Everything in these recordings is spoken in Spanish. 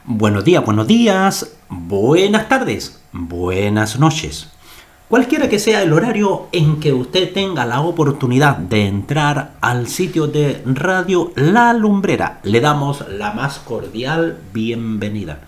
Buenos días, buenas tardes, buenas noches. Cualquiera que sea el horario en que usted tenga la oportunidad de entrar al sitio de Radio La Lumbrera, le damos la más cordial bienvenida.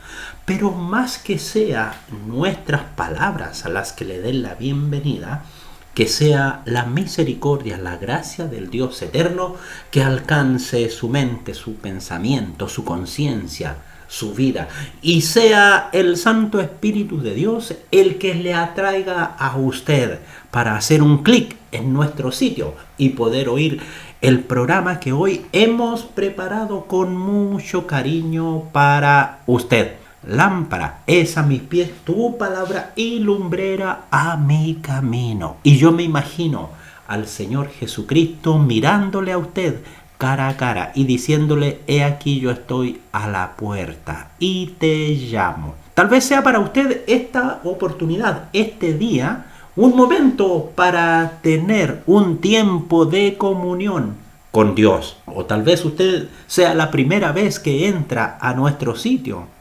Pero más que sea nuestras palabras a las que le den la bienvenida, que sea la misericordia, la gracia del Dios eterno que alcance su mente, su pensamiento, su conciencia, su vida, y sea el Santo Espíritu de Dios el que le atraiga a usted para hacer un clic en nuestro sitio y poder oír el programa que hoy hemos preparado con mucho cariño para usted. Lámpara es a mis pies tu palabra y lumbrera a mi camino. Y yo me imagino al Señor Jesucristo mirándole a usted cara a cara y diciéndole: he aquí yo estoy a la puerta y te llamo. Tal vez sea para usted esta oportunidad, este día, un momento para tener un tiempo de comunión con Dios. O tal vez usted sea la primera vez que entra a nuestro sitio.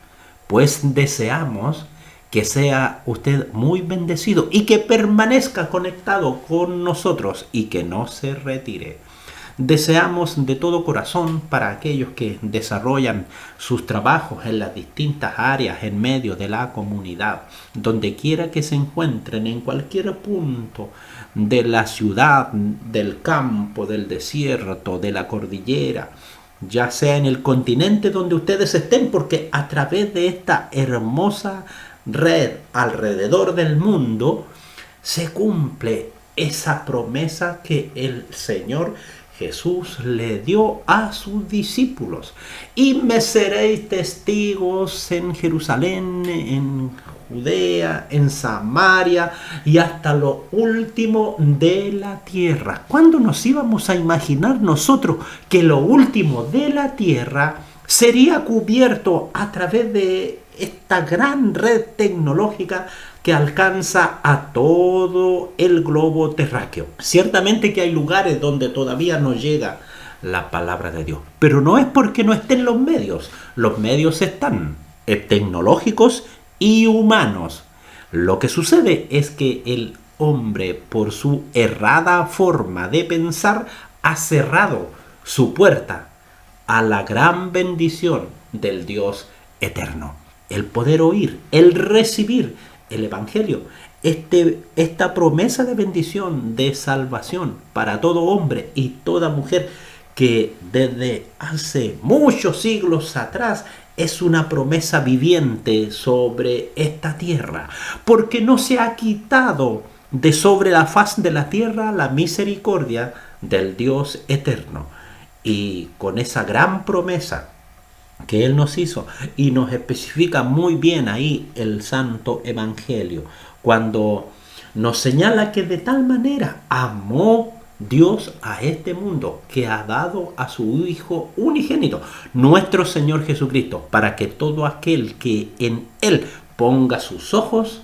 Pues deseamos que sea usted muy bendecido y que permanezca conectado con nosotros y que no se retire. Deseamos de todo corazón para aquellos que desarrollan sus trabajos en las distintas áreas en medio de la comunidad, donde quiera que se encuentren, en cualquier punto de la ciudad, del campo, del desierto, de la cordillera, ya sea en el continente donde ustedes estén, porque a través de esta hermosa red alrededor del mundo se cumple esa promesa que el Señor Jesús le dio a sus discípulos. Y me seréis testigos en Jerusalén, en Judea, en Samaria y hasta lo último de la tierra. ¿Cuándo nos íbamos a imaginar nosotros que lo último de la tierra sería cubierto a través de esta gran red tecnológica que alcanza a todo el globo terráqueo? Ciertamente que hay lugares donde todavía no llega la palabra de Dios, pero no es porque no estén los medios están tecnológicos y humanos. Lo que sucede es que el hombre, por su errada forma de pensar, ha cerrado su puerta a la gran bendición del Dios eterno. El poder oír, el recibir el Evangelio, esta promesa de bendición, de salvación para todo hombre y toda mujer, que desde hace muchos siglos atrás es una promesa viviente sobre esta tierra, porque no se ha quitado de sobre la faz de la tierra la misericordia del Dios eterno. Y con esa gran promesa que Él nos hizo, y nos especifica muy bien ahí el Santo Evangelio, cuando nos señala que de tal manera amó Dios a este mundo, que ha dado a su Hijo unigénito, nuestro Señor Jesucristo, para que todo aquel que en Él ponga sus ojos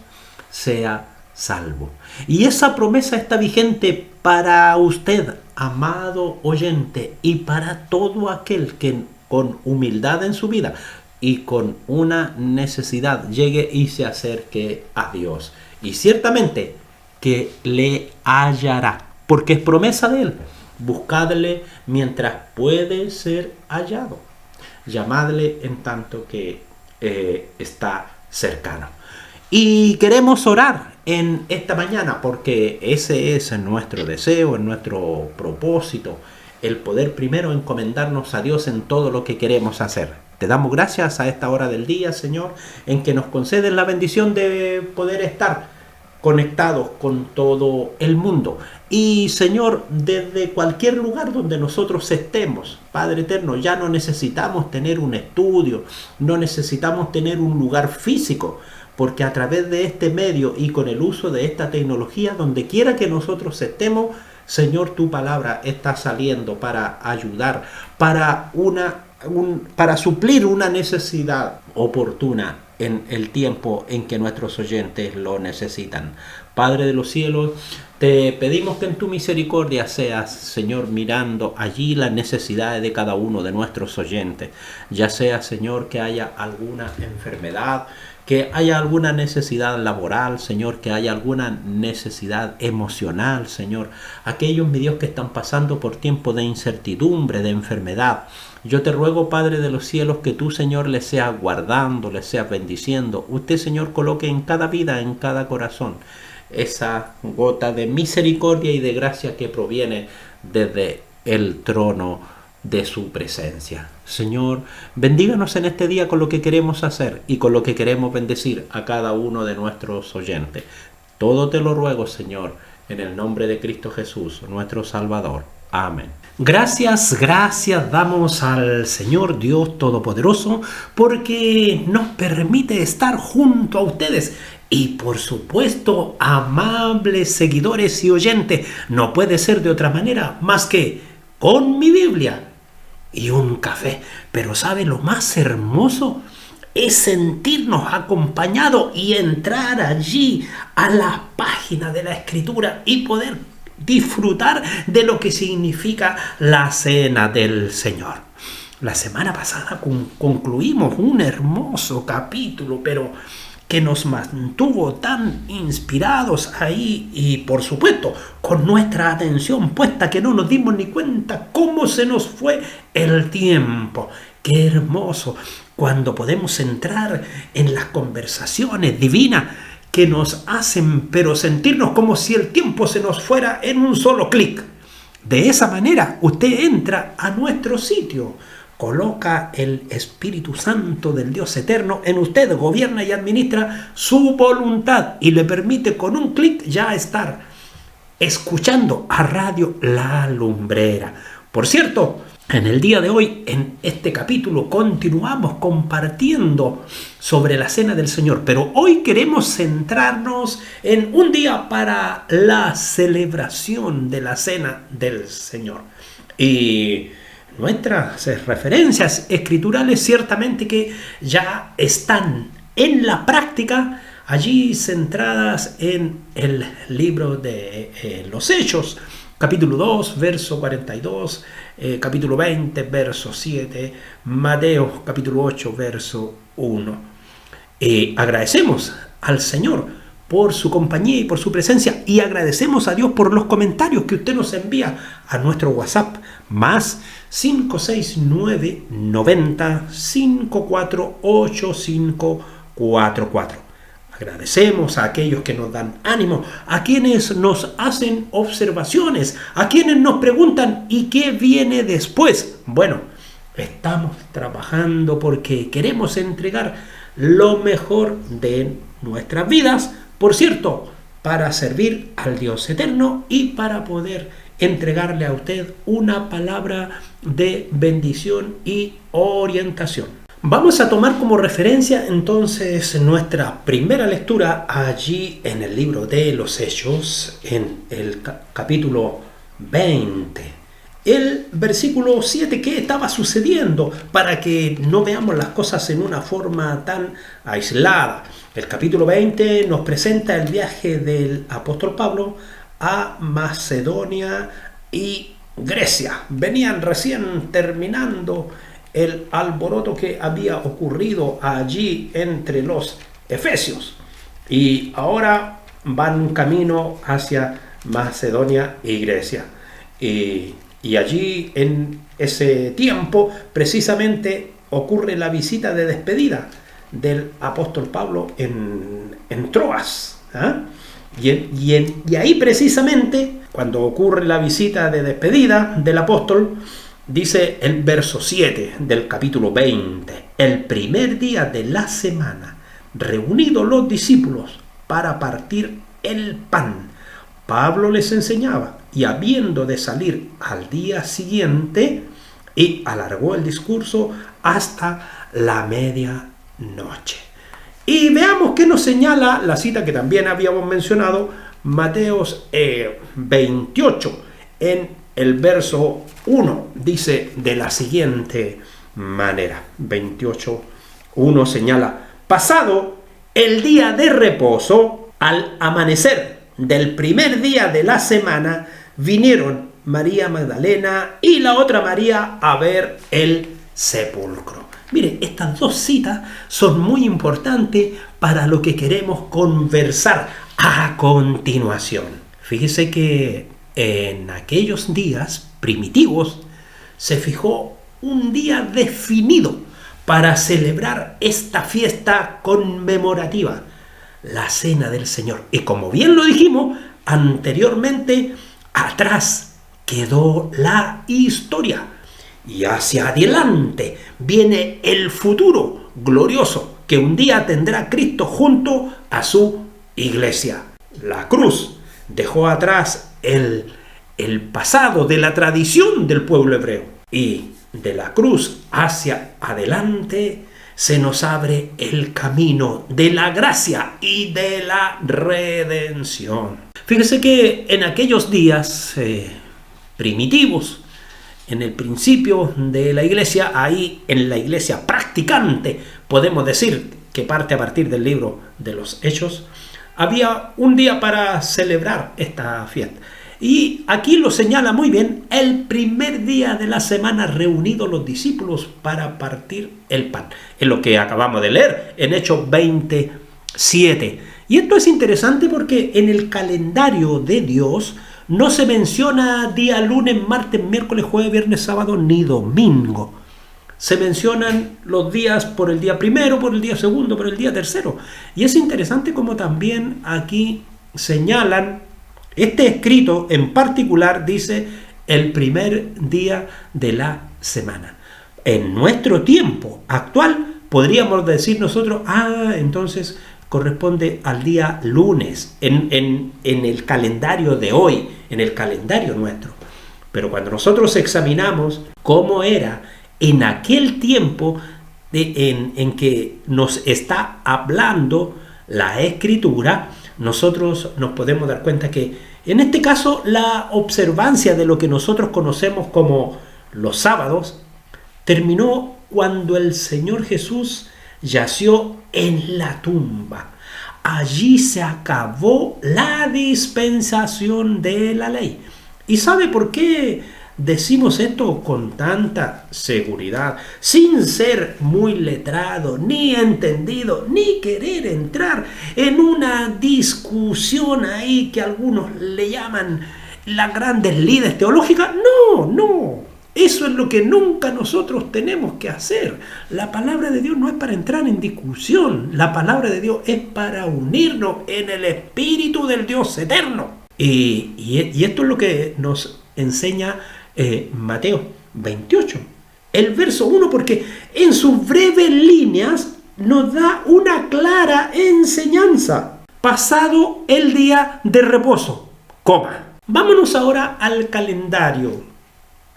sea salvo. Y esa promesa está vigente para usted, amado oyente, y para todo aquel que con humildad en su vida y con una necesidad llegue y se acerque a Dios. Y ciertamente que le hallará, porque es promesa de Él. Buscadle mientras puede ser hallado. Llamadle en tanto que está cercano. Y queremos orar en esta mañana, porque ese es nuestro deseo, nuestro propósito, el poder primero encomendarnos a Dios en todo lo que queremos hacer. Te damos gracias a esta hora del día, Señor, en que nos concedes la bendición de poder estar conectados con todo el mundo. Y, Señor, desde cualquier lugar donde nosotros estemos, Padre eterno, ya no necesitamos tener un estudio, no necesitamos tener un lugar físico, porque a través de este medio y con el uso de esta tecnología, donde quiera que nosotros estemos, Señor, tu palabra está saliendo para ayudar, para suplir una necesidad oportuna en el tiempo en que nuestros oyentes lo necesitan. Padre de los cielos, Te pedimos que en tu misericordia seas, Señor, mirando allí las necesidades de cada uno de nuestros oyentes. Ya sea, Señor, que haya alguna enfermedad, que haya alguna necesidad laboral, Señor, que haya alguna necesidad emocional, Señor. Aquellos, mi Dios, que están pasando por tiempos de incertidumbre, de enfermedad. Yo te ruego, Padre de los cielos, que tú, Señor, les seas guardando, les seas bendiciendo. Usted, Señor, coloque en cada vida, en cada corazón, esa gota de misericordia y de gracia que proviene desde el trono de su presencia. Señor, bendíganos en este día con lo que queremos hacer y con lo que queremos bendecir a cada uno de nuestros oyentes. Todo te lo ruego, Señor, en el nombre de Cristo Jesús, nuestro Salvador. Amén. Gracias damos al Señor Dios Todopoderoso porque nos permite estar junto a ustedes. Y por supuesto, amables seguidores y oyentes, no puede ser de otra manera más que con mi Biblia y un café. Pero ¿sabe lo más hermoso? Es sentirnos acompañados y entrar allí a la página de la Escritura y poder disfrutar de lo que significa la cena del Señor. La semana pasada concluimos un hermoso capítulo, pero que nos mantuvo tan inspirados ahí y por supuesto con nuestra atención puesta que no nos dimos ni cuenta cómo se nos fue el tiempo. Qué hermoso cuando podemos entrar en las conversaciones divinas que nos hacen pero sentirnos como si el tiempo se nos fuera en un solo clic. De esa manera usted entra a nuestro sitio, coloca el Espíritu Santo del Dios eterno en usted, gobierna y administra su voluntad y le permite con un clic ya estar escuchando a Radio La Lumbrera. Por cierto, en el día de hoy, en este capítulo, continuamos compartiendo sobre la Cena del Señor, pero hoy queremos centrarnos en un día para la celebración de la Cena del Señor. Y nuestras referencias escriturales ciertamente que ya están en la práctica, allí centradas en el libro de los Hechos, capítulo 2, verso 42, capítulo 20, verso 7, Mateo, capítulo 8, verso 1. Agradecemos al Señor por su compañía y por su presencia, y agradecemos a Dios por los comentarios que usted nos envía a nuestro WhatsApp, más 569 90 548544. Agradecemos a aquellos que nos dan ánimo, a quienes nos hacen observaciones, a quienes nos preguntan ¿y qué viene después? Bueno, estamos trabajando porque queremos entregar lo mejor de nuestras vidas, por cierto, para servir al Dios eterno y para poder entregarle a usted una palabra de bendición y orientación. Vamos a tomar como referencia entonces nuestra primera lectura allí en el libro de los Hechos, en el capítulo 20. El versículo 7, ¿qué estaba sucediendo? Para que no veamos las cosas en una forma tan aislada. El capítulo 20 nos presenta el viaje del apóstol Pablo a Macedonia y Grecia. Venían recién terminando el alboroto que había ocurrido allí entre los efesios y ahora van camino hacia Macedonia y Grecia. Y allí en ese tiempo precisamente ocurre la visita de despedida del apóstol Pablo en Troas. Y ahí precisamente cuando ocurre la visita de despedida del apóstol, dice el verso 7 del capítulo 20, el primer día de la semana, reunidos los discípulos para partir el pan, Pablo les enseñaba, y habiendo de salir al día siguiente, y alargó el discurso hasta la medianoche. Y veamos qué nos señala la cita que también habíamos mencionado, Mateos 28, en el verso 1, dice de la siguiente manera, 28:1 señala, pasado el día de reposo, al amanecer, del primer día de la semana, vinieron María Magdalena y la otra María a ver el sepulcro. Mire, estas dos citas son muy importantes para lo que queremos conversar a continuación. Fíjese que en aquellos días primitivos se fijó un día definido para celebrar esta fiesta conmemorativa, la Cena del Señor. Y como bien lo dijimos anteriormente, atrás quedó la historia y hacia adelante viene el futuro glorioso que un día tendrá Cristo junto a su iglesia. La cruz dejó atrás el pasado de la tradición del pueblo hebreo, y de la cruz hacia adelante se nos abre el camino de la gracia y de la redención. Fíjese que en aquellos días primitivos, en el principio de la iglesia, ahí en la iglesia practicante, podemos decir que parte a partir del libro de los Hechos, había un día para celebrar esta fiesta. Y aquí lo señala muy bien: el primer día de la semana reunidos los discípulos para partir el pan. Es lo que acabamos de leer en Hechos 27. Y esto es interesante porque en el calendario de Dios no se menciona día lunes, martes, miércoles, jueves, viernes, sábado ni domingo. Se mencionan los días por el día primero, por el día segundo, por el día tercero. Y es interesante como también aquí señalan, este escrito en particular dice el primer día de la semana. En nuestro tiempo actual podríamos decir nosotros, entonces corresponde al día lunes, en el calendario de hoy, en el calendario nuestro. Pero cuando nosotros examinamos cómo era en aquel tiempo en que nos está hablando la Escritura, nosotros nos podemos dar cuenta que en este caso la observancia de lo que nosotros conocemos como los sábados terminó cuando el Señor Jesús yació en la tumba. Allí se acabó la dispensación de la ley. ¿Y sabe por qué decimos esto con tanta seguridad? Sin ser muy letrado, ni entendido, ni querer entrar en una discusión ahí que algunos le llaman las grandes lides teológicas. No. Eso es lo que nunca nosotros tenemos que hacer. La palabra de Dios no es para entrar en discusión. La palabra de Dios es para unirnos en el Espíritu del Dios eterno. Y esto es lo que nos enseña Mateo 28. El verso 1, porque en sus breves líneas nos da una clara enseñanza. Pasado el día de reposo, Vámonos ahora al calendario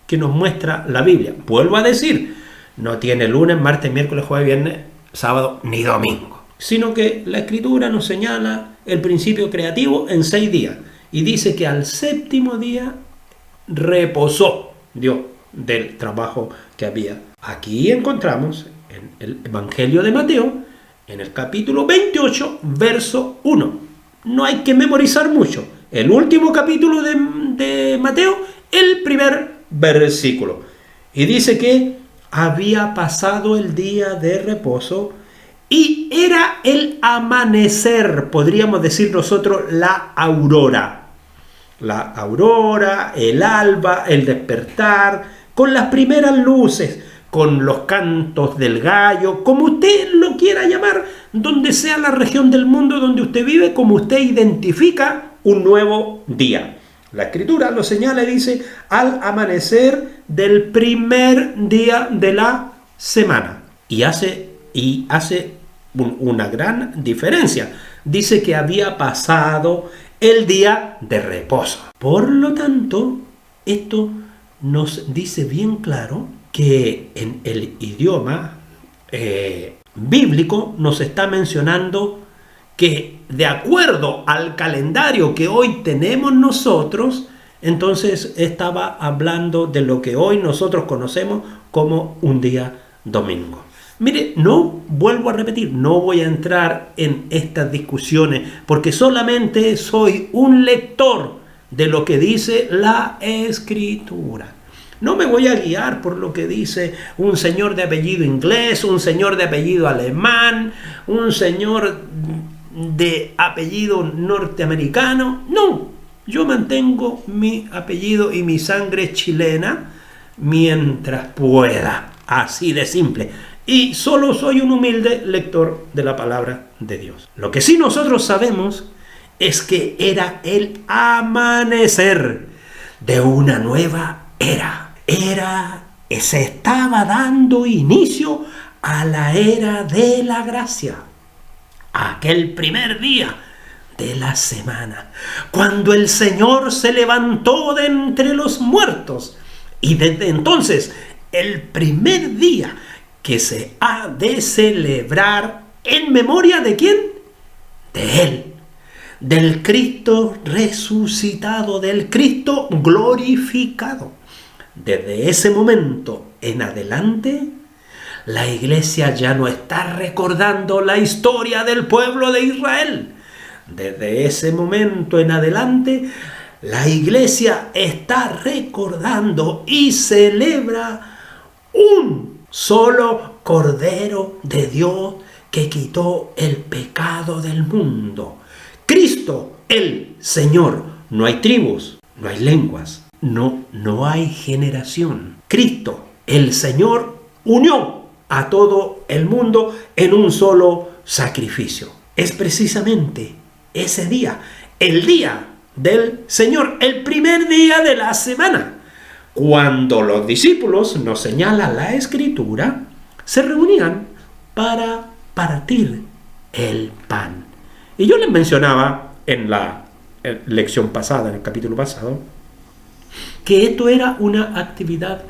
que nos muestra la Biblia. Vuelvo a decir, no tiene lunes, martes, miércoles, jueves, viernes, sábado ni domingo, sino que la Escritura nos señala el principio creativo en 6 días y dice que al séptimo día reposó Dios del trabajo que había. Aquí encontramos en el Evangelio de Mateo, en el capítulo 28, verso 1. No hay que memorizar mucho. El último capítulo de Mateo, el primer versículo. Y dice que había pasado el día de reposo y era el amanecer, podríamos decir nosotros la aurora. La aurora, el alba, el despertar, con las primeras luces, con los cantos del gallo, como usted lo quiera llamar, donde sea la región del mundo donde usted vive, como usted identifica un nuevo día. La Escritura lo señala y dice al amanecer del primer día de la semana. Y hace una gran diferencia. Dice que había pasado el día de reposo. Por lo tanto, esto nos dice bien claro que en el idioma bíblico nos está mencionando que de acuerdo al calendario que hoy tenemos nosotros, entonces estaba hablando de lo que hoy nosotros conocemos como un día domingo. Mire, no vuelvo a repetir, no voy a entrar en estas discusiones porque solamente soy un lector de lo que dice la Escritura. No me voy a guiar por lo que dice un señor de apellido inglés, un señor de apellido alemán, un señor de apellido norteamericano. No, yo mantengo mi apellido y mi sangre chilena mientras pueda. Así de simple. Y solo soy un humilde lector de la palabra de Dios. Lo que sí nosotros sabemos es que era el amanecer de una nueva era. Se estaba dando inicio a la era de la gracia. Aquel primer día de la semana, cuando el Señor se levantó de entre los muertos. Y desde entonces, el primer día que se ha de celebrar en memoria ¿de quién? De Él, del Cristo resucitado, del Cristo glorificado. Desde ese momento en adelante, la iglesia ya no está recordando la historia del pueblo de Israel. Desde ese momento en adelante, la iglesia está recordando y celebra un solo Cordero de Dios que quitó el pecado del mundo. Cristo, el Señor. No hay tribus, no hay lenguas, no hay generación. Cristo, el Señor, unió a todo el mundo en un solo sacrificio. Es precisamente ese día, el día del Señor, el primer día de la semana, cuando los discípulos, nos señala la Escritura, se reunían para partir el pan. Y yo les mencionaba en la lección pasada, en el capítulo pasado, que esto era una actividad,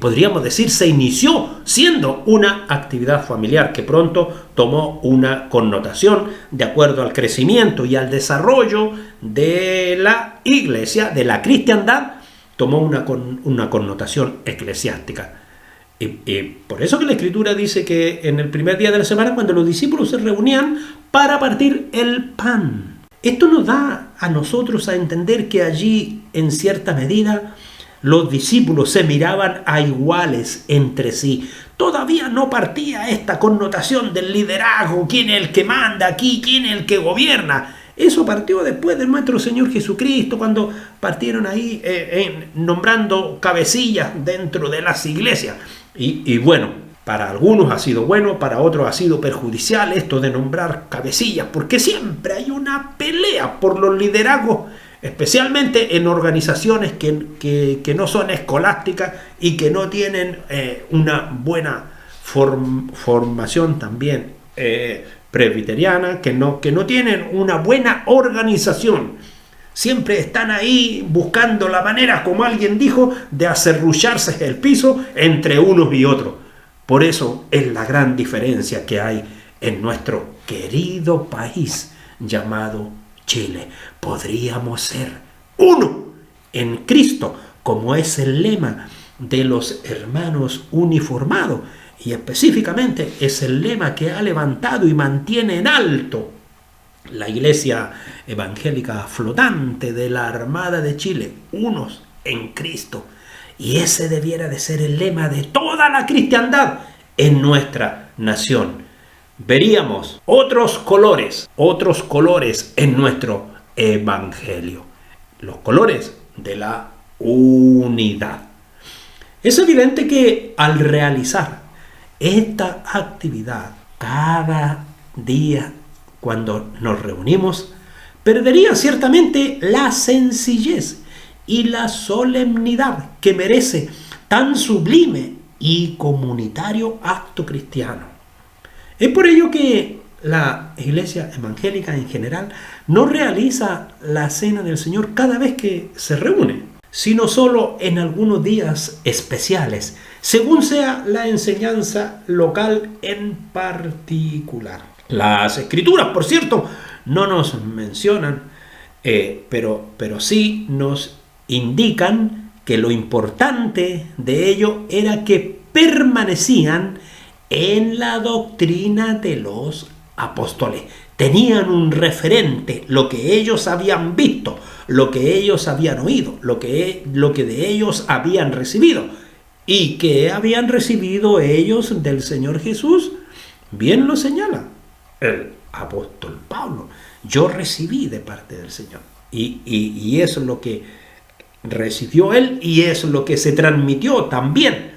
podríamos decir, se inició siendo una actividad familiar que pronto tomó una connotación de acuerdo al crecimiento y al desarrollo de la iglesia, de la cristiandad, tomó una connotación eclesiástica. Y por eso que la Escritura dice que en el primer día de la semana, cuando los discípulos se reunían para partir el pan. Esto nos da a nosotros a entender que allí, en cierta medida, los discípulos se miraban a iguales entre sí. Todavía no partía esta connotación del liderazgo, quién es el que manda aquí, quién es el que gobierna. Eso partió después de nuestro Señor Jesucristo, cuando partieron ahí nombrando cabecillas dentro de las iglesias. Y bueno, para algunos ha sido bueno, para otros ha sido perjudicial esto de nombrar cabecillas, porque siempre hay una pelea por los liderazgos, especialmente en organizaciones que no son escolásticas y que no tienen una buena formación también presbiteriana, que no tienen una buena organización. Siempre están ahí buscando la manera, como alguien dijo, de acerrullarse el piso entre unos y otros. Por eso es la gran diferencia que hay en nuestro querido país llamado Chile. Podríamos ser uno en Cristo, como es el lema de los hermanos uniformados. Y específicamente es el lema que ha levantado y mantiene en alto la Iglesia Evangélica Flotante de la Armada de Chile, unos en Cristo. Y ese debiera de ser el lema de toda la cristiandad en nuestra nación. Veríamos otros colores en nuestro Evangelio. Los colores de la unidad. Es evidente que al realizar esta actividad cada día cuando nos reunimos, perdería ciertamente la sencillez y la solemnidad que merece tan sublime y comunitario acto cristiano. Es por ello que la Iglesia Evangélica en general no realiza la Cena del Señor cada vez que se reúne, sino solo en algunos días especiales, según sea la enseñanza local en particular. Las Escrituras, por cierto, no nos mencionan, pero sí nos indican que lo importante de ello era que permanecían en la doctrina de los apóstoles. Tenían un referente, lo que ellos habían visto, lo que ellos habían oído, lo que de ellos habían recibido. ¿Y qué habían recibido ellos del Señor Jesús? Bien lo señala el apóstol Pablo. Yo recibí de parte del Señor. Y eso es lo que recibió él, y eso es lo que se transmitió también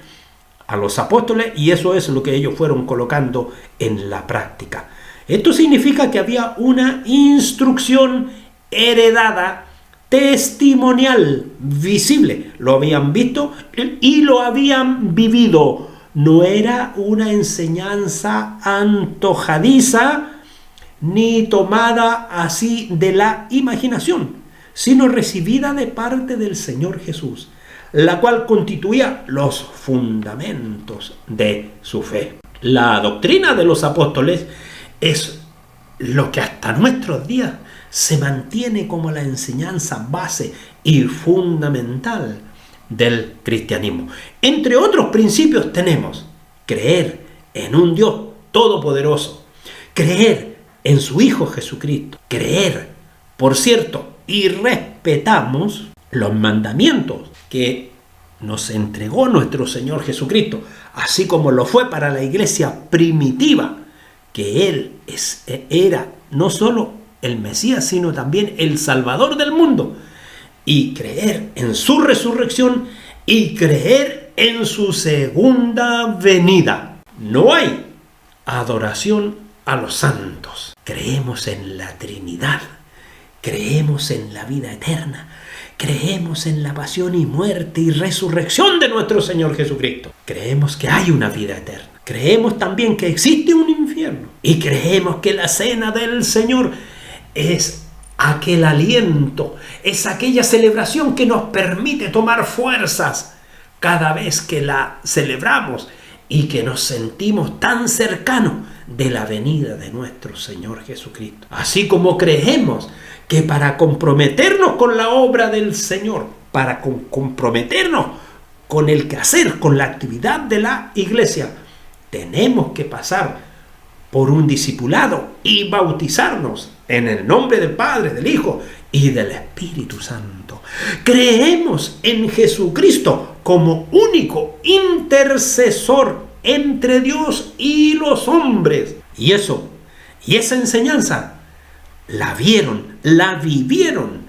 a los apóstoles, y eso es lo que ellos fueron colocando en la práctica. Esto significa que había una instrucción heredada, testimonial, visible. Lo habían visto y lo habían vivido. No era una enseñanza antojadiza ni tomada así de la imaginación, sino recibida de parte del Señor Jesús, la cual constituía los fundamentos de su fe. La doctrina de los apóstoles es lo que hasta nuestros días se mantiene como la enseñanza base y fundamental del cristianismo. Entre otros principios tenemos creer en un Dios todopoderoso, creer en su Hijo Jesucristo, creer, por cierto, y respetamos los mandamientos que nos entregó nuestro Señor Jesucristo, así como lo fue para la iglesia primitiva, que Él era no solo el Mesías, sino también el Salvador del mundo, y creer en su resurrección y creer en su segunda venida. No hay adoración a los santos. Creemos en la Trinidad, creemos en la vida eterna, creemos en la pasión y muerte y resurrección de nuestro Señor Jesucristo. Creemos que hay una vida eterna. Creemos también que existe un infierno. Y creemos que la cena del Señor es aquel aliento, es aquella celebración que nos permite tomar fuerzas cada vez que la celebramos y que nos sentimos tan cercanos de la venida de nuestro Señor Jesucristo. Así como creemos que para comprometernos con la obra del Señor, para comprometernos con el quehacer, con la actividad de la iglesia, tenemos que pasar por un discipulado y bautizarnos en el nombre del Padre, del Hijo y del Espíritu Santo. Creemos en Jesucristo como único intercesor entre Dios y los hombres. Y esa enseñanza la vieron, la vivieron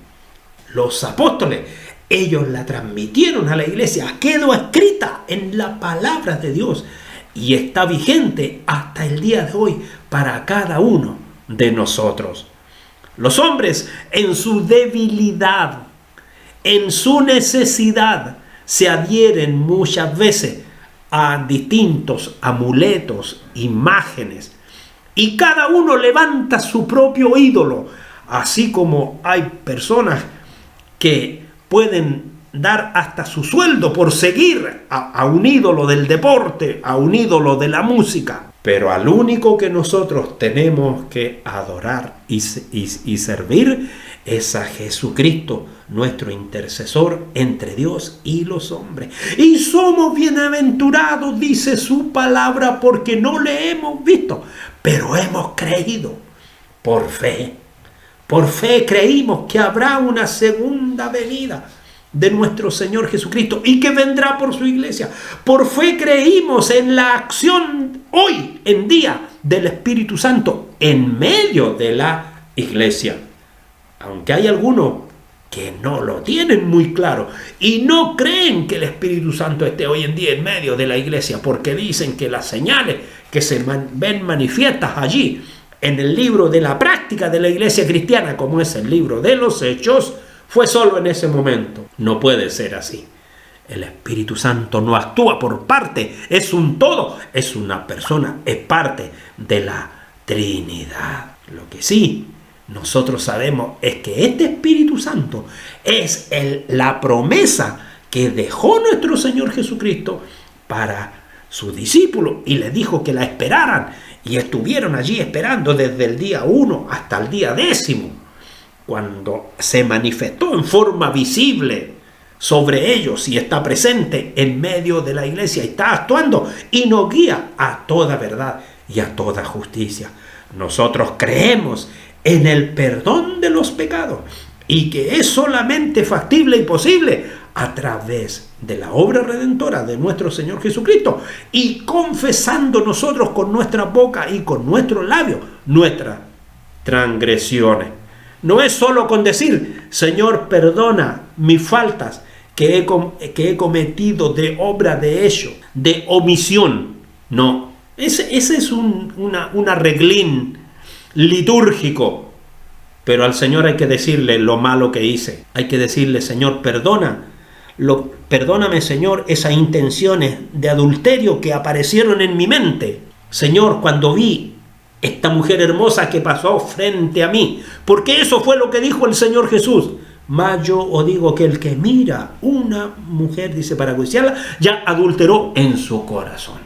los apóstoles. Ellos la transmitieron a la iglesia, quedó escrita en la palabra de Dios y está vigente hasta el día de hoy para cada uno de nosotros. Los hombres en su debilidad, en su necesidad, se adhieren muchas veces a distintos amuletos, imágenes, y cada uno levanta su propio ídolo, así como hay personas que pueden dar hasta su sueldo por seguir a un ídolo del deporte, a un ídolo de la música. Pero al único que nosotros tenemos que adorar y servir es a Jesucristo, nuestro intercesor entre Dios y los hombres. Y somos bienaventurados, dice su palabra, porque no le hemos visto, pero hemos creído por fe. Por fe creímos que habrá una segunda venida de nuestro Señor Jesucristo y que vendrá por su iglesia. Por fe creímos en la acción hoy en día del Espíritu Santo en medio de la iglesia. Aunque hay algunos que no lo tienen muy claro y no creen que el Espíritu Santo esté hoy en día en medio de la iglesia, porque dicen que las señales que se ven manifiestas allí en el libro de la práctica de la iglesia cristiana, como es el libro de los Hechos, fue solo en ese momento. No puede ser así. El Espíritu Santo no actúa por parte, es un todo, es una persona, es parte de la Trinidad. Lo que sí nosotros sabemos es que este Espíritu Santo es la promesa que dejó nuestro Señor Jesucristo para sus discípulos y les dijo que la esperaran, y estuvieron allí esperando desde el día 1 hasta el día 10, cuando se manifestó en forma visible sobre ellos y está presente en medio de la iglesia y está actuando y nos guía a toda verdad y a toda justicia. Nosotros creemos en el perdón de los pecados y que es solamente factible y posible a través de la obra redentora de nuestro Señor Jesucristo y confesando nosotros con nuestra boca y con nuestros labios nuestras transgresiones. No es solo con decir, Señor, perdona mis faltas que he cometido de obra de hecho, de omisión. No, ese es un arreglín litúrgico. Pero al Señor hay que decirle lo malo que hice. Hay que decirle, Señor, perdóname, Señor, esas intenciones de adulterio que aparecieron en mi mente. Señor, cuando vi esta mujer hermosa que pasó frente a mí, porque eso fue lo que dijo el Señor Jesús. Mas yo os digo que el que mira una mujer, dice, para codiciarla, ya adulteró en su corazón.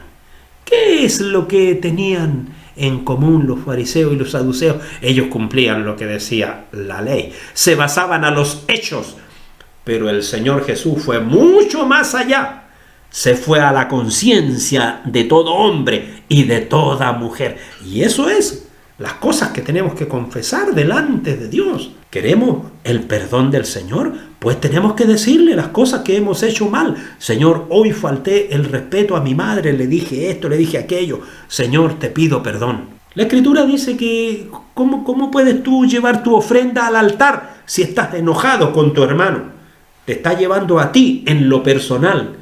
¿Qué es lo que tenían en común los fariseos y los saduceos? Ellos cumplían lo que decía la ley, se basaban a los hechos, pero el Señor Jesús fue mucho más allá. Se fue a la conciencia de todo hombre y de toda mujer. Y eso es las cosas que tenemos que confesar delante de Dios. ¿Queremos el perdón del Señor? Pues tenemos que decirle las cosas que hemos hecho mal. Señor, hoy falté el respeto a mi madre, le dije esto, le dije aquello. Señor, te pido perdón. La Escritura dice que ¿cómo puedes tú llevar tu ofrenda al altar si estás enojado con tu hermano? Te está llevando a ti en lo personal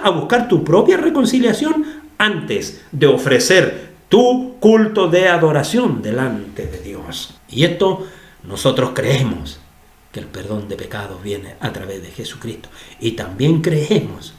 a buscar tu propia reconciliación antes de ofrecer tu culto de adoración delante de Dios. Y esto nosotros creemos que el perdón de pecados viene a través de Jesucristo. Y también creemos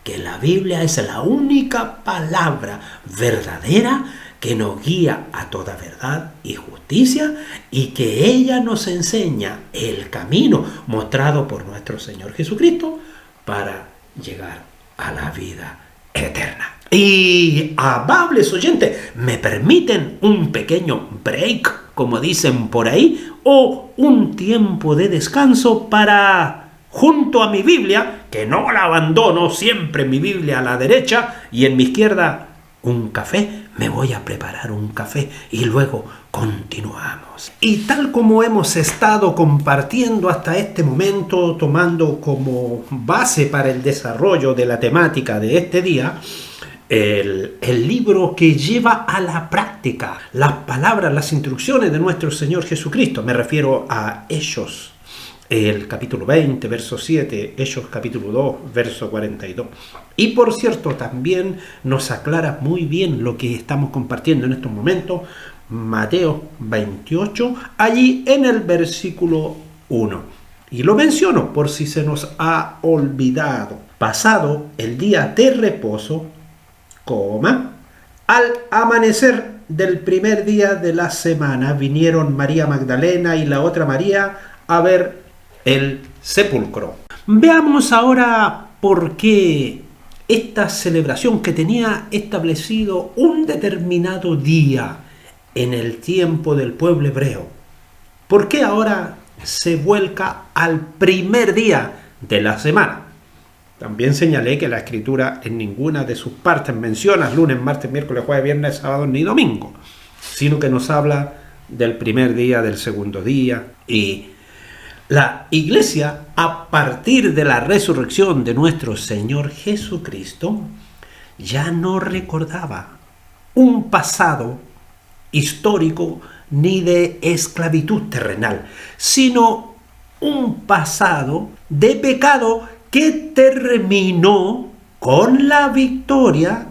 que la Biblia es la única palabra verdadera que nos guía a toda verdad y justicia y que ella nos enseña el camino mostrado por nuestro Señor Jesucristo para llegar a la vida eterna. Y amables oyentes, ¿me permiten un pequeño break, como dicen por ahí, o un tiempo de descanso para, junto a mi Biblia, que no la abandono, siempre mi Biblia a la derecha y en mi izquierda un café? Me voy a preparar un café y luego continuamos. Y tal como hemos estado compartiendo hasta este momento, tomando como base para el desarrollo de la temática de este día, el libro que lleva a la práctica las palabras, las instrucciones de nuestro Señor Jesucristo. Me refiero a Hechos, el capítulo 20, verso 7, Hechos capítulo 2, verso 42. Y por cierto, también nos aclara muy bien lo que estamos compartiendo en estos momentos, Mateo 28, allí en el versículo 1. Y lo menciono por si se nos ha olvidado. Pasado el día de reposo, al amanecer del primer día de la semana, vinieron María Magdalena y la otra María a ver el sepulcro. Veamos ahora por qué esta celebración que tenía establecido un determinado día en el tiempo del pueblo hebreo, ¿por qué ahora se vuelca al primer día de la semana? También señalé que la Escritura en ninguna de sus partes menciona lunes, martes, miércoles, jueves, viernes, sábado ni domingo, sino que nos habla del primer día, del segundo día. Y la Iglesia, a partir de la resurrección de nuestro Señor Jesucristo, ya no recordaba un pasado histórico ni de esclavitud terrenal, sino un pasado de pecado que terminó con la victoria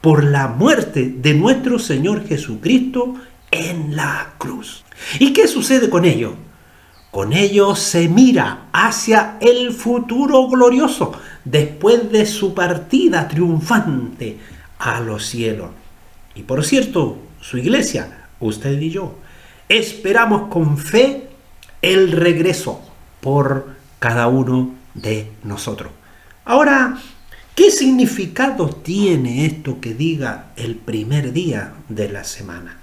por la muerte de nuestro Señor Jesucristo en la cruz. ¿Y qué sucede con ello? Con ello se mira hacia el futuro glorioso después de su partida triunfante a los cielos. Y por cierto, su iglesia, usted y yo, esperamos con fe el regreso por cada uno de nosotros. Ahora, ¿qué significado tiene esto que diga el primer día de la semana?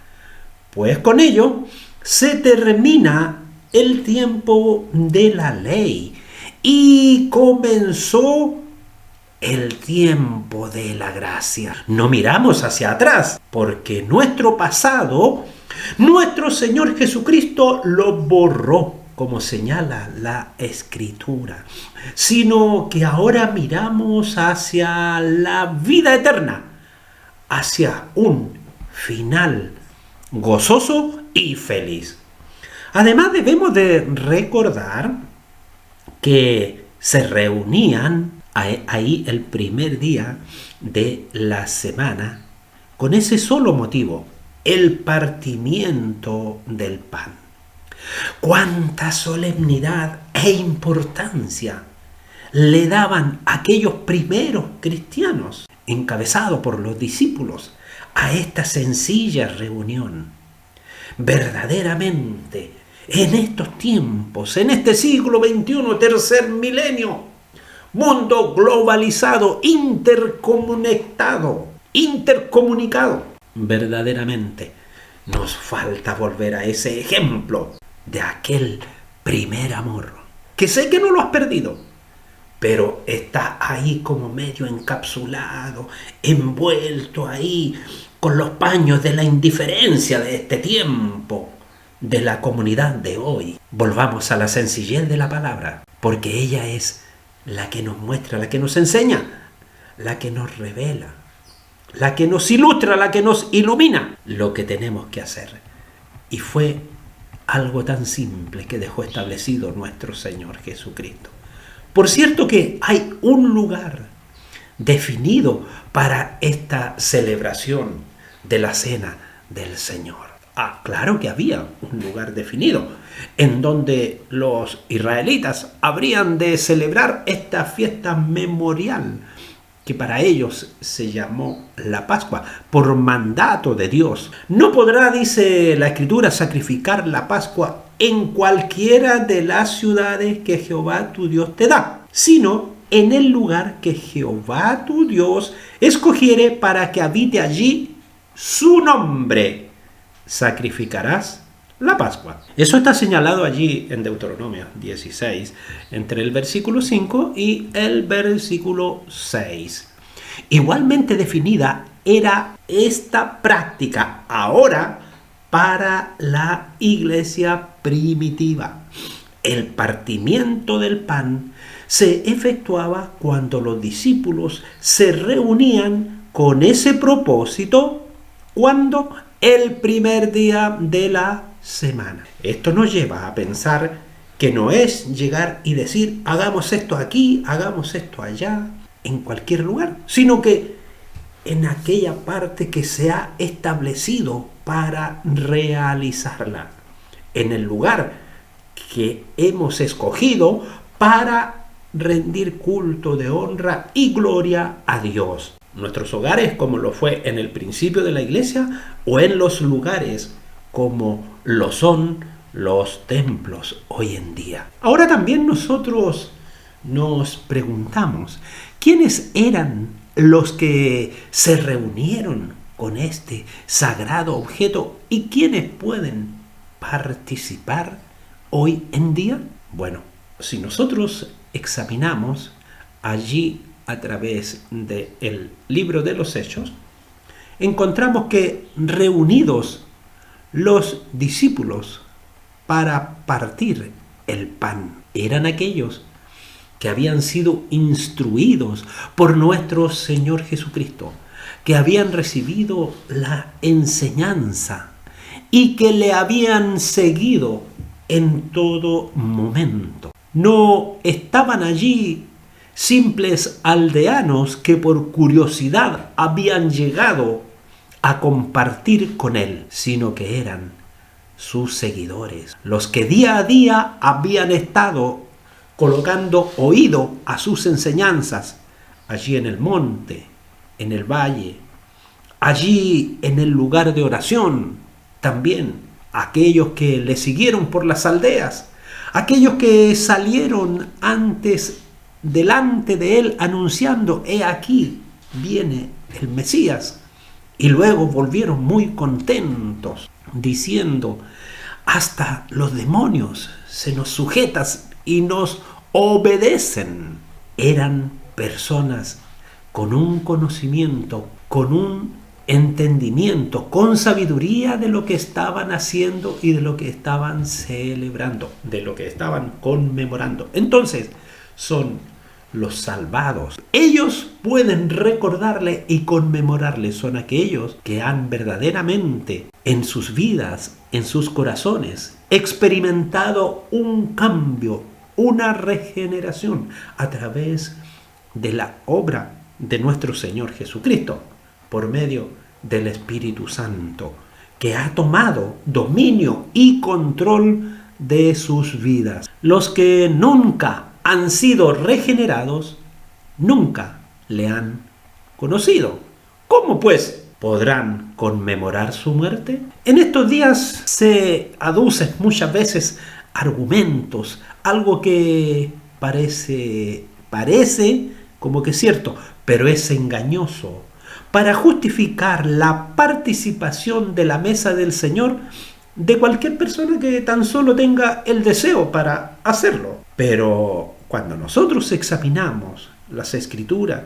Pues con ello se termina el tiempo de la ley y comenzó el tiempo de la gracia. No miramos hacia atrás, porque nuestro pasado, nuestro Señor Jesucristo lo borró, como señala la Escritura, sino que ahora miramos hacia la vida eterna, hacia un final gozoso y feliz. Además, debemos de recordar que se reunían ahí el primer día de la semana con ese solo motivo, el partimiento del pan. Cuánta solemnidad e importancia le daban aquellos primeros cristianos, encabezados por los discípulos, a esta sencilla reunión. Verdaderamente, en estos tiempos, en este siglo XXI, tercer milenio, mundo globalizado, intercomunicado, verdaderamente nos falta volver a ese ejemplo de aquel primer amor, que sé que no lo has perdido, pero está ahí como medio encapsulado, envuelto ahí con los paños de la indiferencia de este tiempo, de la comunidad de hoy. Volvamos a la sencillez de la palabra, porque ella es la que nos muestra, la que nos enseña, la que nos revela, la que nos ilustra, la que nos ilumina lo que tenemos que hacer. Y fue algo tan simple que dejó establecido nuestro Señor Jesucristo. Por cierto que hay un lugar definido para esta celebración de la Cena del Señor. Claro que había un lugar definido en donde los israelitas habrían de celebrar esta fiesta memorial que para ellos se llamó la Pascua, por mandato de Dios. No podrá, dice la Escritura, sacrificar la Pascua en cualquiera de las ciudades que Jehová tu Dios te da, sino en el lugar que Jehová tu Dios escogiere para que habite allí su nombre. Sacrificarás la Pascua. Eso está señalado allí en Deuteronomio 16, entre el versículo 5 y el versículo 6. Igualmente definida era esta práctica ahora para la iglesia primitiva. El partimiento del pan se efectuaba cuando los discípulos se reunían con ese propósito, cuando el primer día de la semana. Esto nos lleva a pensar que no es llegar y decir hagamos esto aquí, hagamos esto allá, en cualquier lugar, sino que en aquella parte que se ha establecido para realizarla, en el lugar que hemos escogido para rendir culto de honra y gloria a Dios. Nuestros hogares, como lo fue en el principio de la iglesia, o en los lugares como lo son los templos hoy en día. Ahora también nosotros nos preguntamos, ¿quiénes eran los que se reunieron con este sagrado objeto y quiénes pueden participar hoy en día? Bueno, si nosotros examinamos allí a través del libro de los Hechos, encontramos que reunidos los discípulos para partir el pan eran aquellos que habían sido instruidos por nuestro Señor Jesucristo, que habían recibido la enseñanza y que le habían seguido en todo momento. No estaban allí simples aldeanos que por curiosidad habían llegado a compartir con él, sino que eran sus seguidores, los que día a día habían estado colocando oído a sus enseñanzas, allí en el monte, en el valle, allí en el lugar de oración, también aquellos que le siguieron por las aldeas, aquellos que salieron antes delante de él anunciando, he aquí, viene el Mesías, y luego volvieron muy contentos, diciendo, hasta los demonios se nos sujetan y nos obedecen. Eran personas con un conocimiento, con un entendimiento, con sabiduría de lo que estaban haciendo y de lo que estaban celebrando, de lo que estaban conmemorando. Entonces, son los salvados. Ellos pueden recordarle y conmemorarle. Son aquellos que han verdaderamente en sus vidas, en sus corazones, experimentado un cambio, una regeneración a través de la obra de nuestro Señor Jesucristo por medio del Espíritu Santo, que ha tomado dominio y control de sus vidas. Los que nunca han sido regenerados, nunca le han conocido. ¿Cómo pues podrán conmemorar su muerte? En estos días se aducen muchas veces argumentos, algo que parece como que es cierto, pero es engañoso, para justificar la participación de la mesa del Señor de cualquier persona que tan solo tenga el deseo para hacerlo. Pero cuando nosotros examinamos las Escrituras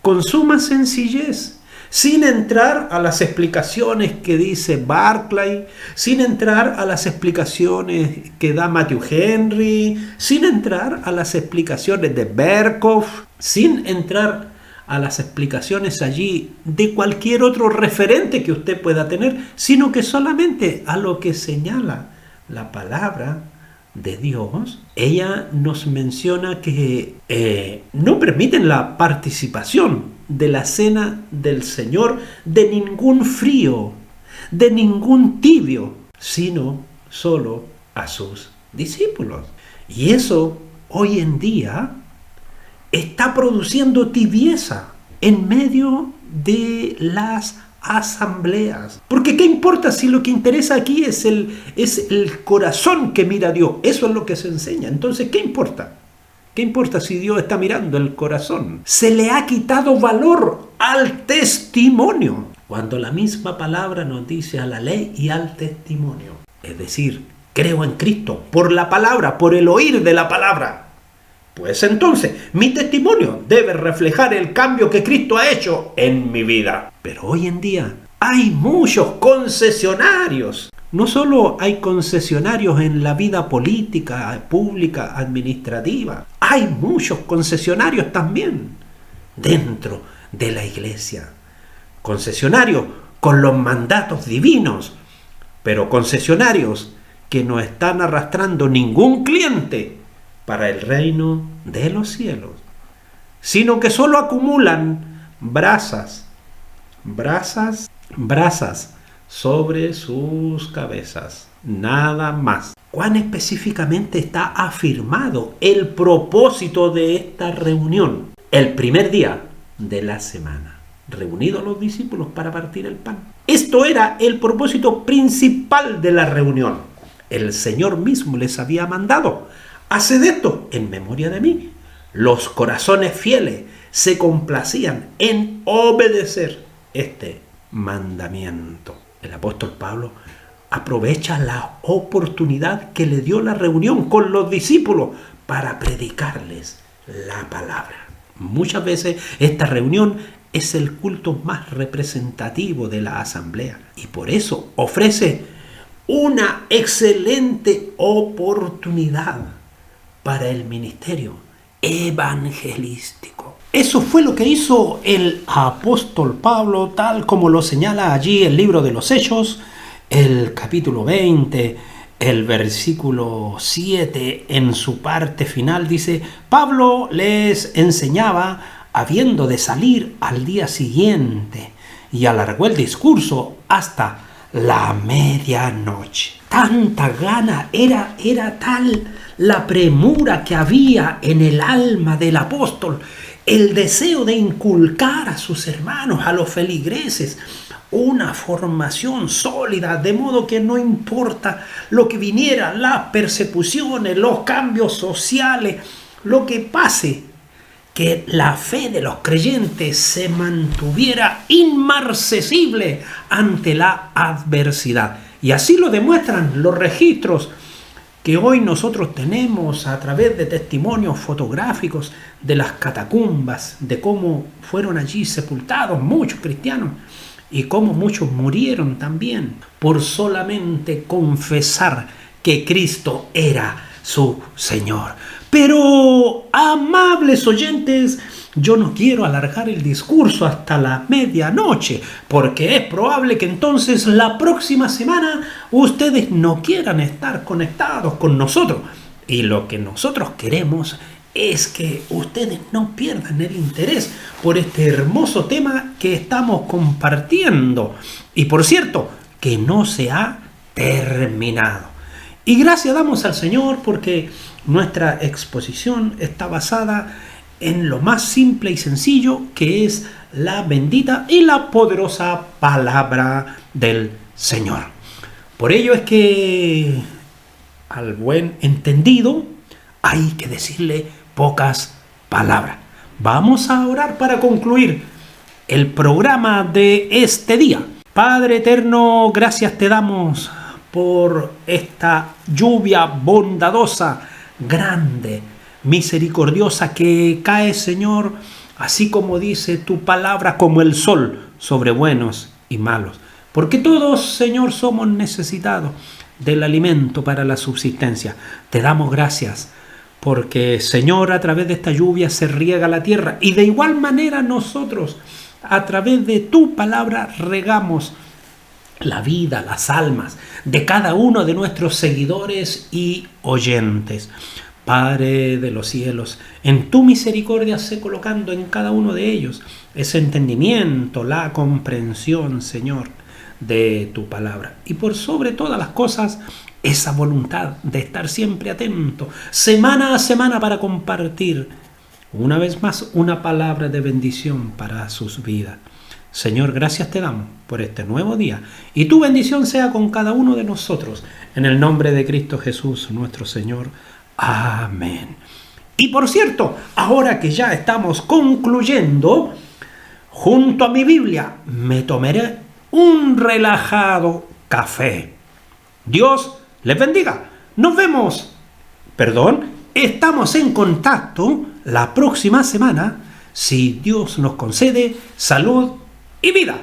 con suma sencillez, sin entrar a las explicaciones que dice Barclay, sin entrar a las explicaciones que da Matthew Henry, sin entrar a las explicaciones de Berkhoff, sin entrar a las explicaciones allí de cualquier otro referente que usted pueda tener, sino que solamente a lo que señala la palabra de Dios, ella nos menciona que no permiten la participación de la cena del Señor de ningún frío, de ningún tibio, sino solo a sus discípulos. Y eso hoy en día está produciendo tibieza en medio de las asambleas. Porque ¿qué importa si lo que interesa aquí es el corazón que mira a Dios? Eso es lo que se enseña. Entonces, ¿qué importa? ¿Qué importa si Dios está mirando el corazón? Se le ha quitado valor al testimonio, cuando la misma palabra nos dice a la ley y al testimonio. Es decir, creo en Cristo por la palabra, por el oír de la palabra. Pues entonces, mi testimonio debe reflejar el cambio que Cristo ha hecho en mi vida. Pero hoy en día hay muchos concesionarios. No solo hay concesionarios en la vida política, pública, administrativa. Hay muchos concesionarios también dentro de la iglesia. Concesionarios con los mandatos divinos, pero concesionarios que no están arrastrando ningún cliente para el reino de los cielos, sino que solo acumulan brasas sobre sus cabezas, nada más. ¿Cuán específicamente está afirmado el propósito de esta reunión? El primer día de la semana, reunidos los discípulos para partir el pan. Esto era el propósito principal de la reunión. El Señor mismo les había mandado: haced esto en memoria de mí. Los corazones fieles se complacían en obedecer este mandamiento. El apóstol Pablo aprovecha la oportunidad que le dio la reunión con los discípulos para predicarles la palabra. Muchas veces esta reunión es el culto más representativo de la asamblea y por eso ofrece una excelente oportunidad para el ministerio evangelístico. Eso fue lo que hizo el apóstol Pablo, tal como lo señala allí el libro de los Hechos, el capítulo 20, el versículo 7, en su parte final dice: Pablo les enseñaba habiendo de salir al día siguiente, y alargó el discurso hasta la medianoche. Tanta gana, era tal la premura que había en el alma del apóstol, el deseo de inculcar a sus hermanos, a los feligreses, una formación sólida, de modo que no importa lo que viniera, las persecuciones, los cambios sociales, lo que pase, que la fe de los creyentes se mantuviera inmarcesible ante la adversidad. Y así lo demuestran los registros que hoy nosotros tenemos a través de testimonios fotográficos de las catacumbas, de cómo fueron allí sepultados muchos cristianos y cómo muchos murieron también por solamente confesar que Cristo era su Señor. Pero, amables oyentes, yo no quiero alargar el discurso hasta la medianoche, porque es probable que entonces la próxima semana ustedes no quieran estar conectados con nosotros. Y lo que nosotros queremos es que ustedes no pierdan el interés por este hermoso tema que estamos compartiendo. Y por cierto, que no se ha terminado. Y gracias damos al Señor porque nuestra exposición está basada en lo más simple y sencillo, que es la bendita y la poderosa palabra del Señor. Por ello es que al buen entendido hay que decirle pocas palabras. Vamos a orar para concluir el programa de este día. Padre eterno, gracias te damos por esta lluvia bondadosa, grande, misericordiosa que cae, Señor, así como dice tu palabra, como el sol sobre buenos y malos. Porque todos, Señor, somos necesitados del alimento para la subsistencia. Te damos gracias porque, Señor, a través de esta lluvia se riega la tierra y de igual manera nosotros, a través de tu palabra, regamos la vida, las almas de cada uno de nuestros seguidores y oyentes. Padre de los cielos, en tu misericordia sé colocando en cada uno de ellos ese entendimiento, la comprensión, Señor, de tu palabra. Y por sobre todas las cosas, esa voluntad de estar siempre atento, semana a semana, para compartir una vez más una palabra de bendición para sus vidas. Señor, gracias te damos por este nuevo día y tu bendición sea con cada uno de nosotros. En el nombre de Cristo Jesús, nuestro Señor. Amén. Y por cierto, ahora que ya estamos concluyendo, junto a mi Biblia me tomaré un relajado café. Dios les bendiga. Nos vemos. Estamos en contacto la próxima semana, si Dios nos concede salud y vida.